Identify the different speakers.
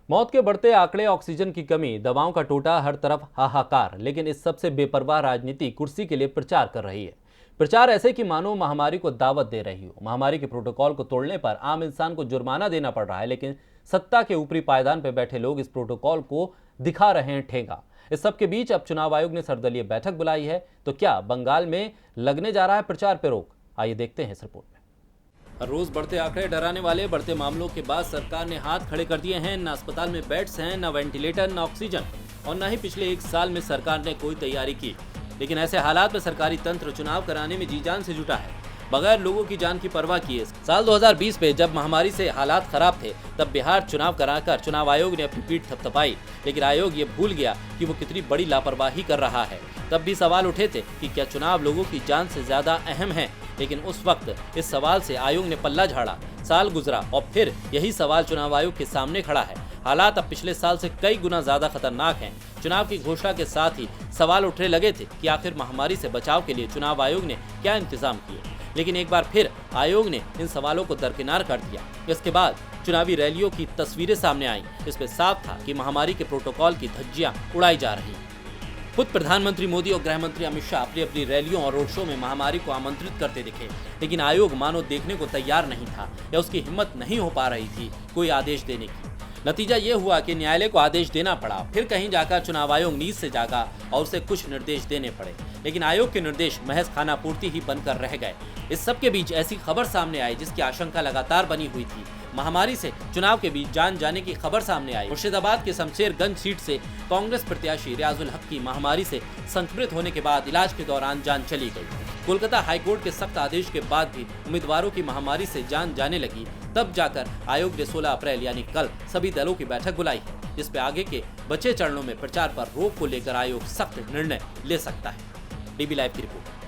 Speaker 1: मौत के बढ़ते आंकड़े, ऑक्सीजन की कमी, दवाओं का टोटा, हर तरफ हाहाकार। लेकिन इस सबसे बेपरवाह राजनीति कुर्सी के लिए प्रचार कर रही है। प्रचार ऐसे कि मानो महामारी को दावत दे रही हो। महामारी के प्रोटोकॉल को तोड़ने पर आम इंसान को जुर्माना देना पड़ रहा है, लेकिन सत्ता के ऊपरी पायदान पर बैठे लोग इस प्रोटोकॉल को दिखा रहे हैं ठेंगा। इस सबके बीच अब चुनाव आयोग ने सर्वदलीय बैठक बुलाई है। तो क्या बंगाल में लगने जा रहा है प्रचार पे रोक? आइए देखते हैं इस रिपोर्ट में। हर रोज बढ़ते आंकड़े डराने वाले। बढ़ते मामलों के बाद सरकार ने हाथ खड़े कर दिए हैं। न अस्पताल में बेड्स हैं, न वेंटिलेटर, न ऑक्सीजन, और न ही पिछले एक साल में सरकार ने कोई तैयारी की। लेकिन ऐसे हालात में सरकारी तंत्र चुनाव कराने में जी जान से जुटा है, बगैर लोगों की जान की परवाह किए। साल 2020 में जब महामारी से हालात खराब थे, तब बिहार चुनाव कराकर चुनाव आयोग ने अपनी पीठ थपथपाई। लेकिन आयोग ये भूल गया कि वो कितनी बड़ी लापरवाही कर रहा है। तब भी सवाल उठे थे कि क्या चुनाव लोगों की जान से ज्यादा अहम है। लेकिन उस वक्त इस सवाल से आयोग ने पल्ला झाड़ा। साल गुजरा और फिर यही सवाल चुनाव आयोग के सामने खड़ा है। हालात अब पिछले साल से कई गुना ज्यादा खतरनाक हैं। चुनाव की घोषणा के साथ ही सवाल उठने लगे थे कि आखिर महामारी से बचाव के लिए चुनाव आयोग ने क्या इंतजाम किए। लेकिन एक बार फिर आयोग ने इन सवालों को दरकिनार कर दिया। इसके बाद चुनावी रैलियों की तस्वीरें सामने आईं। इसमें साफ था कि महामारी के प्रोटोकॉल की धज्जियां उड़ाई जा रही। खुद प्रधानमंत्री मोदी और गृह मंत्री अमित शाह अपनी अपनी रैलियों और रोड शो में महामारी को आमंत्रित करते दिखे। लेकिन आयोग मानो देखने को तैयार नहीं था, या उसकी हिम्मत नहीं हो पा रही थी कोई आदेश देने की। नतीजा ये हुआ कि न्यायालय को आदेश देना पड़ा। फिर कहीं जाकर चुनाव आयोग नींद से जागा और उसे कुछ निर्देश देने पड़े। लेकिन आयोग के निर्देश महज खानापूर्ति ही बनकर रह गए। इस सब के बीच ऐसी खबर सामने आई जिसकी आशंका लगातार बनी हुई थी। महामारी से चुनाव के बीच जान जाने की खबर सामने आई। मुर्शिदाबाद के शमशेरगंज सीट से कांग्रेस प्रत्याशी रियाजुल हक की महामारी से संक्रमित होने के बाद इलाज के दौरान जान चली गई। कोलकाता हाईकोर्ट के सख्त आदेश के बाद भी उम्मीदवारों की महामारी से जान जाने लगी। तब जाकर आयोग ने 16 अप्रैल यानी कल सभी दलों की बैठक बुलाई है, जिसपे आगे के बचे चरणों में प्रचार पर रोक को लेकर आयोग सख्त निर्णय ले सकता है। डीबी लाइव की रिपोर्ट।